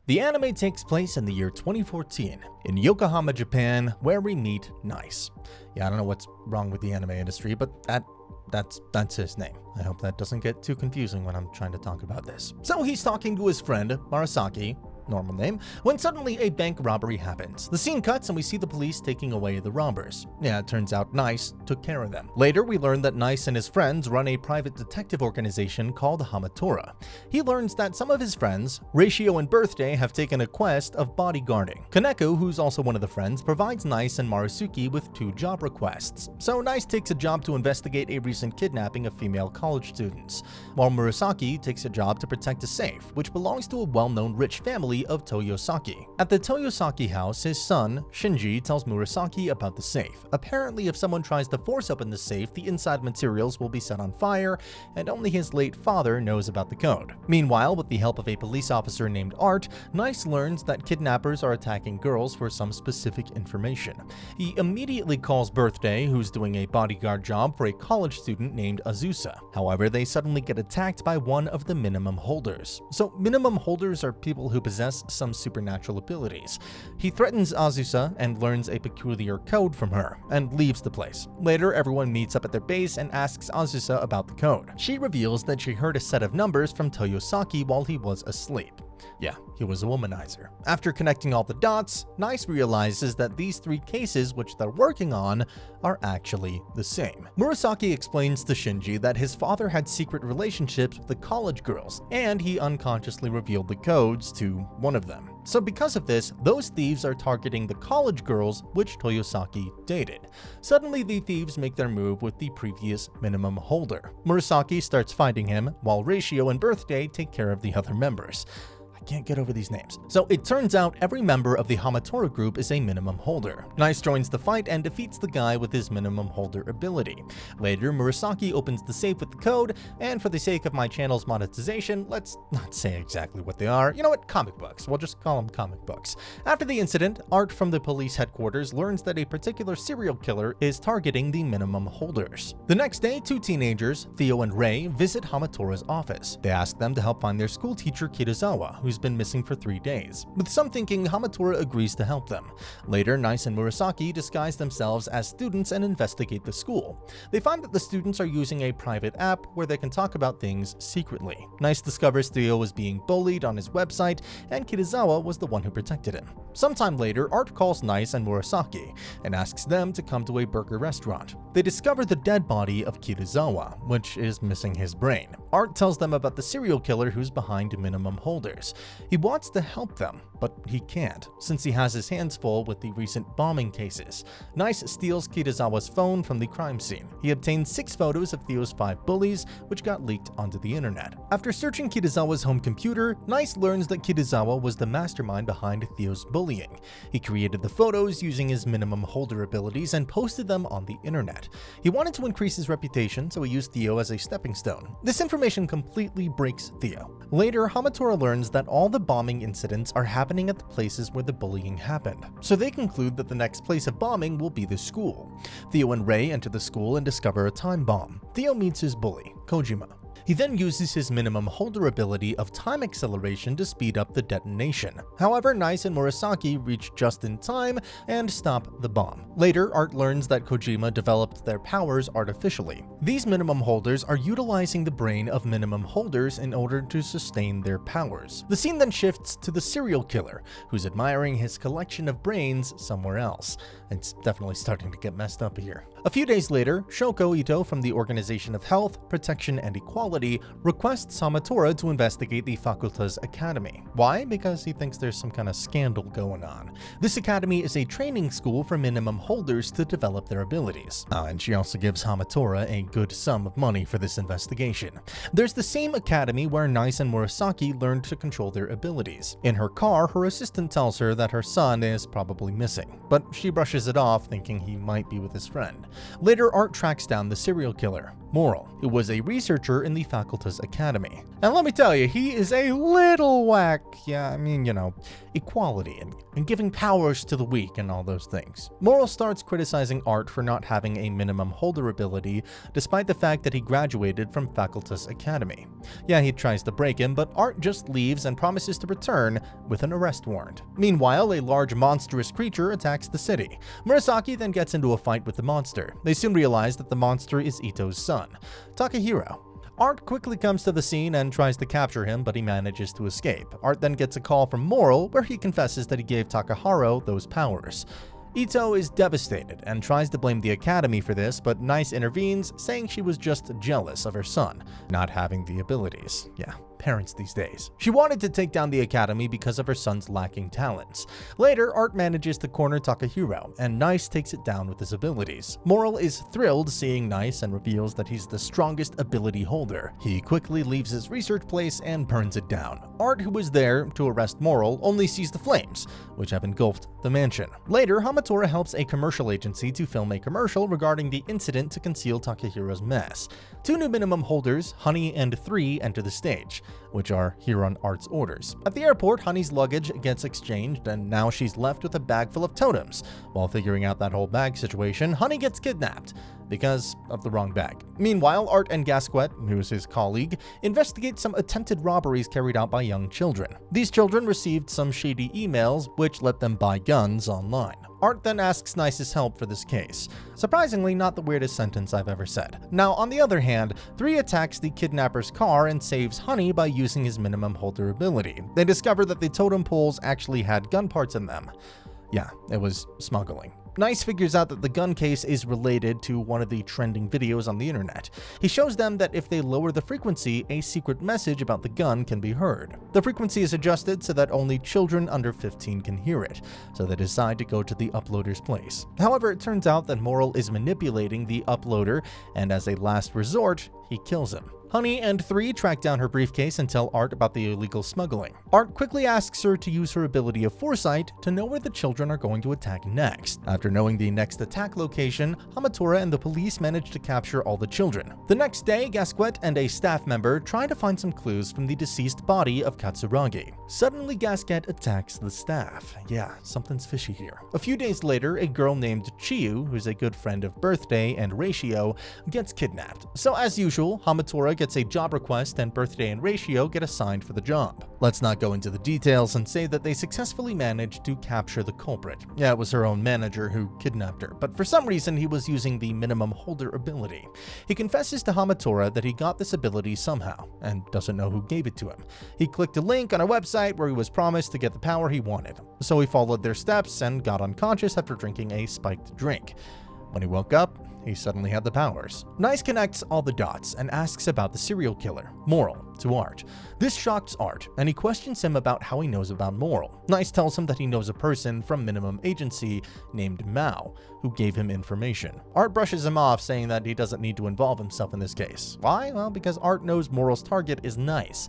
The anime takes place in the year 2014 in Yokohama, Japan, where we meet Nice. Yeah, I don't know what's wrong with the anime industry, but that's his name. I hope that doesn't get too confusing when I'm trying to talk about this. So he's talking to his friend, Marasaki, normal name, when suddenly a bank robbery happens. The scene cuts and we see the police taking away the robbers. Yeah, it turns out Nice took care of them. Later, we learn that Nice and his friends run a private detective organization called Hamatora. He learns that some of his friends, Ratio and Birthday, have taken a quest of bodyguarding. Kaneko, who's also one of the friends, provides Nice and Marasuki with 2 job requests. So Nice takes a job to investigate a recent kidnapping of female college students, while Murasaki takes a job to protect a safe, which belongs to a well-known rich family of Toyosaki. At the Toyosaki house, his son, Shinji, tells Murasaki about the safe. Apparently, if someone tries to force open the safe, the inside materials will be set on fire, and only his late father knows about the code. Meanwhile, with the help of a police officer named Art, Nice learns that kidnappers are attacking girls for some specific information. He immediately calls Birthday, who's doing a bodyguard job for a college student named Azusa. However, they suddenly get attacked by one of the minimum holders. So minimum holders are people who possess some supernatural abilities. He threatens Azusa and learns a peculiar code from her, and leaves the place. Later, everyone meets up at their base and asks Azusa about the code. She reveals that she heard a set of numbers from Toyosaki while he was asleep. Yeah, he was a womanizer. After connecting all the dots, Nice realizes that these 3 cases which they're working on are actually the same. Murasaki explains to Shinji that his father had secret relationships with the college girls, and he unconsciously revealed the codes to one of them. So because of this, those thieves are targeting the college girls which Toyosaki dated. Suddenly, the thieves make their move with the previous minimum holder. Murasaki starts fighting him, while Ratio and Birthday take care of the other members. Can't get over these names. So it turns out every member of the Hamatora group is a minimum holder. Nice joins the fight and defeats the guy with his minimum holder ability. Later, Murasaki opens the safe with the code, and for the sake of my channel's monetization, let's not say exactly what they are. You know what? Comic books. We'll just call them comic books. After the incident, Art from the police headquarters learns that a particular serial killer is targeting the minimum holders. The next day, 2 teenagers, Theo and Rei, visit Hamatora's office. They ask them to help find their school teacher Kitazawa, who's been missing for 3 days. With some thinking, Hamatora agrees to help them. Later, Nice and Murasaki disguise themselves as students and investigate the school. They find that the students are using a private app where they can talk about things secretly. Nice discovers Theo was being bullied on his website, and Kitazawa was the one who protected him. Sometime later, Art calls Nice and Murasaki and asks them to come to a burger restaurant. They discover the dead body of Kitazawa, which is missing his brain. Art tells them about the serial killer who's behind minimum holders. He wants to help them, but he can't, since he has his hands full with the recent bombing cases. Nice steals Kitazawa's phone from the crime scene. He obtains 6 photos of Theo's 5 bullies, which got leaked onto the internet. After searching Kitazawa's home computer, Nice learns that Kitazawa was the mastermind behind Theo's bullying. He created the photos using his minimum holder abilities and posted them on the internet. He wanted to increase his reputation, so he used Theo as a stepping stone. This information completely breaks Theo. Later, Hamatora learns that all the bombing incidents are happening at the places where the bullying happened, so they conclude that the next place of bombing will be the school. Theo and Rei enter the school and discover a time bomb. Theo meets his bully, Kojima. He then uses his minimum holder ability of time acceleration to speed up the detonation. However, Nice and Murasaki reach just in time and stop the bomb. Later, Art learns that Kojima developed their powers artificially. These minimum holders are utilizing the brain of minimum holders in order to sustain their powers. The scene then shifts to the serial killer, who's admiring his collection of brains somewhere else. It's definitely starting to get messed up here. A few days later, Shoko Ito from the Organization of Health, Protection, and Equality requests Hamatora to investigate the Facultas Academy. Why? Because he thinks there's some kind of scandal going on. This academy is a training school for minimum holders to develop their abilities. And she also gives Hamatora a good sum of money for this investigation. There's the same academy where Nice and Murasaki learned to control their abilities. In her car, her assistant tells her that her son is probably missing, but she brushes it off, thinking he might be with his friend. Later, Art tracks down the serial killer. Moral, who was a researcher in the Facultas Academy. And let me tell you, he is a little whack. Yeah, I mean, equality and giving powers to the weak and all those things. Moral starts criticizing Art for not having a minimum holder ability, despite the fact that he graduated from Facultas Academy. Yeah, he tries to break him, but Art just leaves and promises to return with an arrest warrant. Meanwhile, a large monstrous creature attacks the city. Murasaki then gets into a fight with the monster. They soon realize that the monster is Ito's son, Takahiro. Art quickly comes to the scene and tries to capture him, but he manages to escape. Art then gets a call from Moral, where he confesses that he gave Takahiro those powers. Ito is devastated and tries to blame the Academy for this, but Nice intervenes, saying she was just jealous of her son not having the abilities. Yeah, parents these days. She wanted to take down the Academy because of her son's lacking talents. Later, Art manages to corner Takahiro, and Nice takes it down with his abilities. Moral is thrilled seeing Nice and reveals that he's the strongest ability holder. He quickly leaves his research place and burns it down. Art, who was there to arrest Moral, only sees the flames, which have engulfed the mansion. Later, Hamatora helps a commercial agency to film a commercial regarding the incident to conceal Takahiro's mess. Two new minimum holders, Honey and 3, enter the stage, which are here on Art's orders. At the airport, Honey's luggage gets exchanged, and now she's left with a bag full of totems. While figuring out that whole bag situation, Honey gets kidnapped because of the wrong bag. Meanwhile, Art and Gasquet, who is his colleague, investigate some attempted robberies carried out by young children. These children received some shady emails, which let them buy guns online. Art then asks Nice's help for this case. Surprisingly, not the weirdest sentence I've ever said. Now, on the other hand, 3 attacks the kidnapper's car and saves Honey by using his minimum holder ability. They discover that the totem poles actually had gun parts in them. Yeah, it was smuggling. Nice figures out that the gun case is related to one of the trending videos on the internet. He shows them that if they lower the frequency, a secret message about the gun can be heard. The frequency is adjusted so that only children under 15 can hear it, so they decide to go to the uploader's place. However, it turns out that Moral is manipulating the uploader, and as a last resort, he kills him. Honey and 3 track down her briefcase and tell Art about the illegal smuggling. Art quickly asks her to use her ability of foresight to know where the children are going to attack next. After knowing the next attack location, Hamatora and the police manage to capture all the children. The next day, Gasquet and a staff member try to find some clues from the deceased body of Katsuragi. Suddenly, Gasquet attacks the staff. Yeah, something's fishy here. A few days later, a girl named Chiyu, who's a good friend of Birthday and Ratio, gets kidnapped. So as usual, Hamatora gets a job request and Birthday and Ratio get assigned for the job. Let's not go into the details and say that they successfully managed to capture the culprit. Yeah, it was her own manager who kidnapped her, but for some reason he was using the minimum holder ability. He confesses to Hamatora that he got this ability somehow, and doesn't know who gave it to him. He clicked a link on a website where he was promised to get the power he wanted. So he followed their steps and got unconscious after drinking a spiked drink. When he woke up, he suddenly had the powers. Nice connects all the dots and asks about the serial killer, Moral, to Art. This shocks Art, and he questions him about how he knows about Moral. Nice tells him that he knows a person from Minimum Agency named Mao, who gave him information. Art brushes him off, saying that he doesn't need to involve himself in this case. Why? Well, because Art knows Moral's target is Nice,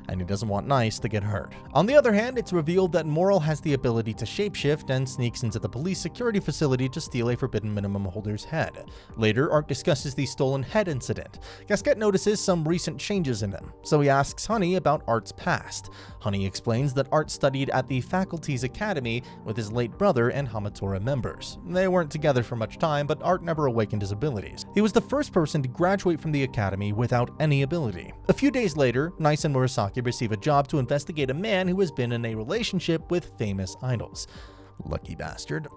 and he doesn't want Nice to get hurt. On the other hand, it's revealed that Moral has the ability to shapeshift and sneaks into the police security facility to steal a forbidden minimum holder's head. Later, Art discusses the stolen head incident. Gasquet notices some recent changes in him, so he asks Honey about Art's past. Honey explains that Art studied at the Faculty's Academy with his late brother and Hamatora members. They weren't together for much time, but Art never awakened his abilities. He was the first person to graduate from the Academy without any ability. A few days later, Nice and Murasaki receive a job to investigate a man who has been in a relationship with famous idols. Lucky bastard.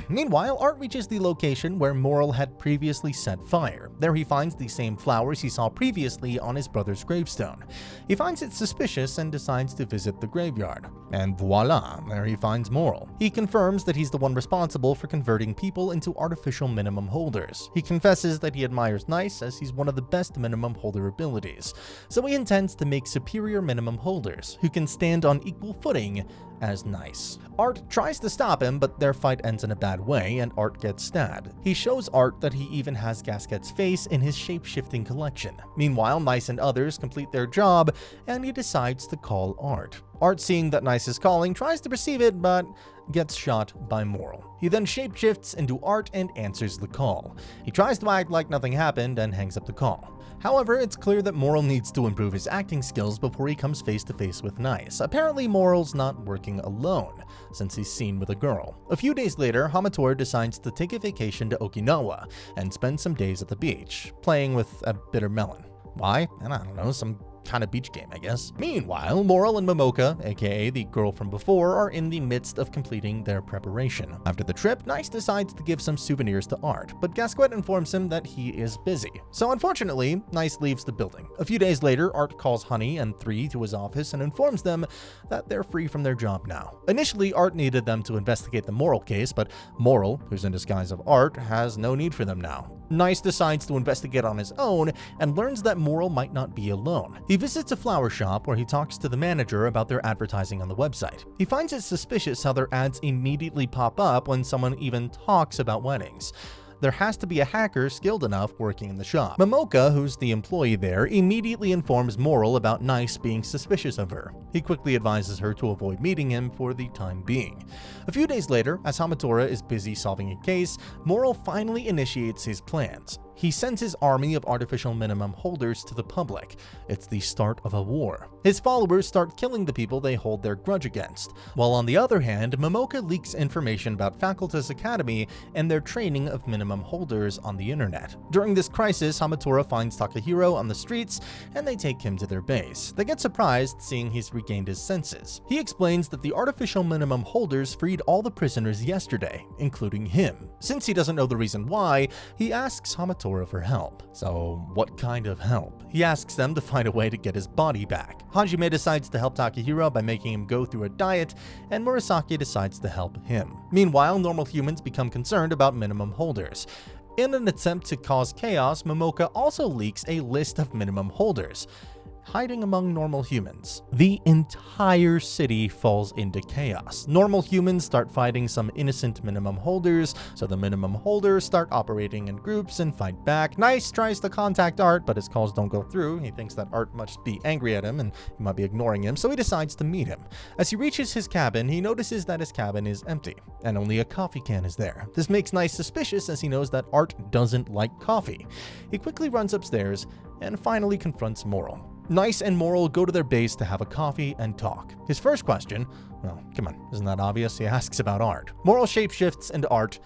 Meanwhile, Art reaches the location where Moral had previously set fire. There he finds the same flowers he saw previously on his brother's gravestone. He finds it suspicious and decides to visit the graveyard. And voila, there he finds Moral. He confirms that he's the one responsible for converting people into artificial minimum holders. He confesses that he admires Nice as he's one of the best minimum holder abilities. So he intends to make superior minimum holders who can stand on equal footing as Nice. Art tries to stop him, but their fight ends in a bad way and Art gets stabbed. He shows Art that he even has Gasquet's face in his shape-shifting collection. Meanwhile, Nice and others complete their job and he decides to call Art. Art, seeing that Nice is calling, tries to receive it, but gets shot by Moral. He then shapeshifts into Art and answers the call. He tries to act like nothing happened and hangs up the call. However, it's clear that Moral needs to improve his acting skills before he comes face to face with Nice. Apparently, Moral's not working alone, since he's seen with a girl. A few days later, Hamatora decides to take a vacation to Okinawa and spend some days at the beach, playing with a bitter melon. Why? And I don't know, some kind of beach game, I guess. Meanwhile, Moral and Momoka, aka the girl from before, are in the midst of completing their preparation. After the trip, Nice decides to give some souvenirs to Art, but Gasquet informs him that he is busy. So unfortunately, Nice leaves the building. A few days later, Art calls Honey and Three to his office and informs them that they're free from their job now. Initially, Art needed them to investigate the Moral case, but Moral, who's in disguise of Art, has no need for them now. Nice decides to investigate on his own and learns that Moral might not be alone. He visits a flower shop where he talks to the manager about their advertising on the website. He finds it suspicious how their ads immediately pop up when someone even talks about weddings. There has to be a hacker skilled enough working in the shop. Momoka, who's the employee there, immediately informs Moral about Nice being suspicious of her. He quickly advises her to avoid meeting him for the time being. A few days later, as Hamatora is busy solving a case, Moral finally initiates his plans. He sends his army of artificial minimum holders to the public. It's the start of a war. His followers start killing the people they hold their grudge against, while on the other hand, Momoka leaks information about Facultas Academy and their training of minimum holders on the internet. During this crisis, Hamatora finds Takahiro on the streets and they take him to their base. They get surprised seeing he's regained his senses. He explains that the artificial minimum holders freed all the prisoners yesterday, including him. Since he doesn't know the reason why, he asks Hamatora for help. So what kind of help? He asks them to find a way to get his body back. Hajime decides to help Takahiro by making him go through a diet, and Murasaki decides to help him. Meanwhile, normal humans become concerned about minimum holders. In an attempt to cause chaos, Momoka also leaks a list of minimum holders hiding among normal humans. The entire city falls into chaos. Normal humans start fighting some innocent minimum holders, so the minimum holders start operating in groups and fight back. Nice tries to contact Art, but his calls don't go through. He thinks that Art must be angry at him and he might be ignoring him, so he decides to meet him. As he reaches his cabin, he notices that his cabin is empty, and only a coffee can is there. This makes Nice suspicious as he knows that Art doesn't like coffee. He quickly runs upstairs and finally confronts Moral. Nice and Moral go to their base to have a coffee and talk. His first question, well, come on, isn't that obvious? He asks about Art. Moral shapeshifts into Art,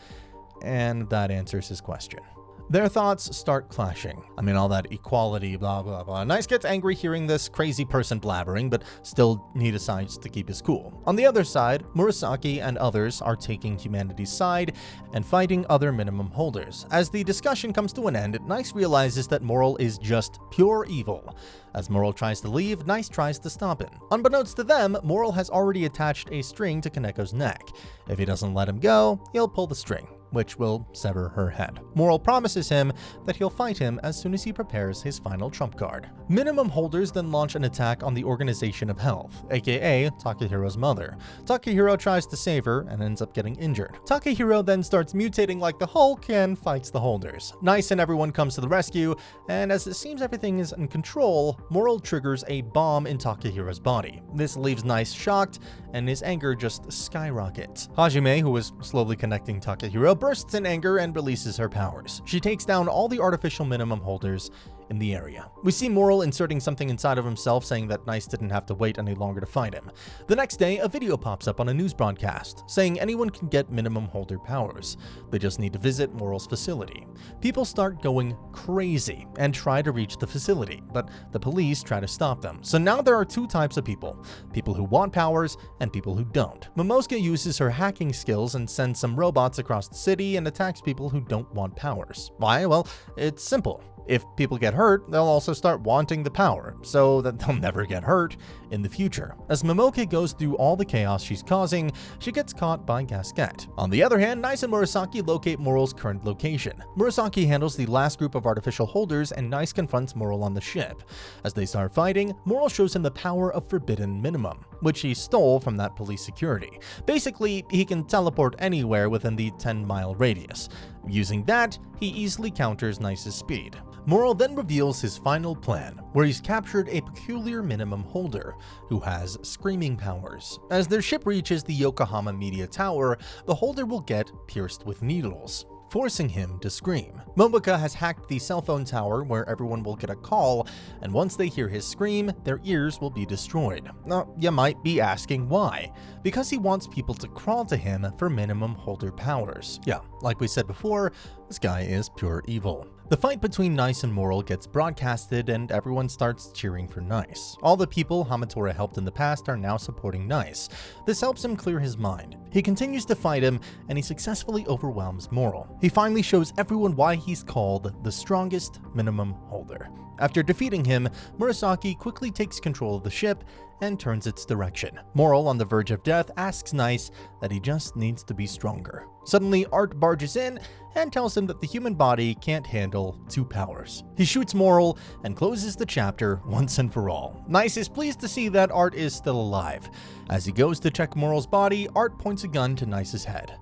and that answers his question. Their thoughts start clashing. I mean, all that equality, blah, blah, blah. Nice gets angry hearing this crazy person blabbering, but still he decides to keep his cool. On the other side, Murasaki and others are taking humanity's side and fighting other minimum holders. As the discussion comes to an end, Nice realizes that Moral is just pure evil. As Moral tries to leave, Nice tries to stop him. Unbeknownst to them, Moral has already attached a string to Kaneko's neck. If he doesn't let him go, he'll pull the string, which will sever her head. Moral promises him that he'll fight him as soon as he prepares his final trump card. Minimum holders then launch an attack on the Organization of Health, aka Takehiro's mother. Takahiro tries to save her and ends up getting injured. Takahiro then starts mutating like the Hulk and fights the holders. Nice and everyone comes to the rescue, and as it seems everything is in control, Moral triggers a bomb in Takehiro's body. This leaves Nice shocked, and his anger just skyrockets. Hajime, who is slowly connecting Takahiro, bursts in anger and releases her powers. She takes down all the artificial minimum holders in the area. We see Moral inserting something inside of himself, saying that Nice didn't have to wait any longer to fight him. The next day, a video pops up on a news broadcast saying anyone can get minimum holder powers. They just need to visit Moral's facility. People start going crazy and try to reach the facility, but the police try to stop them. So now there are two types of people who want powers and people who don't. Momosuke uses her hacking skills and sends some robots across the city and attacks people who don't want powers. Why? Well, it's simple. If people get hurt, they'll also start wanting the power, so that they'll never get hurt in the future. As Momoke goes through all the chaos she's causing, she gets caught by Gasquet. On the other hand, Nice and Murasaki locate Moral's current location. Murasaki handles the last group of artificial holders, and Nice confronts Moral on the ship. As they start fighting, Moral shows him the power of Forbidden Minimum, which he stole from that police security. Basically, he can teleport anywhere within the 10-mile radius. Using that, he easily counters Nice's speed. Moral then reveals his final plan, where he's captured a peculiar minimum holder who has screaming powers. As their ship reaches the Yokohama Media Tower, the holder will get pierced with needles, forcing him to scream. Momika has hacked the cell phone tower where everyone will get a call, and once they hear his scream, their ears will be destroyed. Now, you might be asking why. Because he wants people to crawl to him for minimum holder powers. Yeah, like we said before, this guy is pure evil. The fight between Nice and Moral gets broadcasted and everyone starts cheering for Nice. All the people Hamatora helped in the past are now supporting Nice. This helps him clear his mind. He continues to fight him and he successfully overwhelms Moral. He finally shows everyone why he's called the strongest minimum holder. After defeating him, Murasaki quickly takes control of the ship and turns its direction. Moral, on the verge of death, asks Nice that he just needs to be stronger. Suddenly, Art barges in and tells him that the human body can't handle 2 powers. He shoots Moral and closes the chapter once and for all. Nice is pleased to see that Art is still alive. As he goes to check Moral's body, Art points a gun to Nice's head.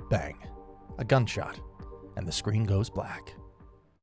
Bang. A gunshot. And the screen goes black.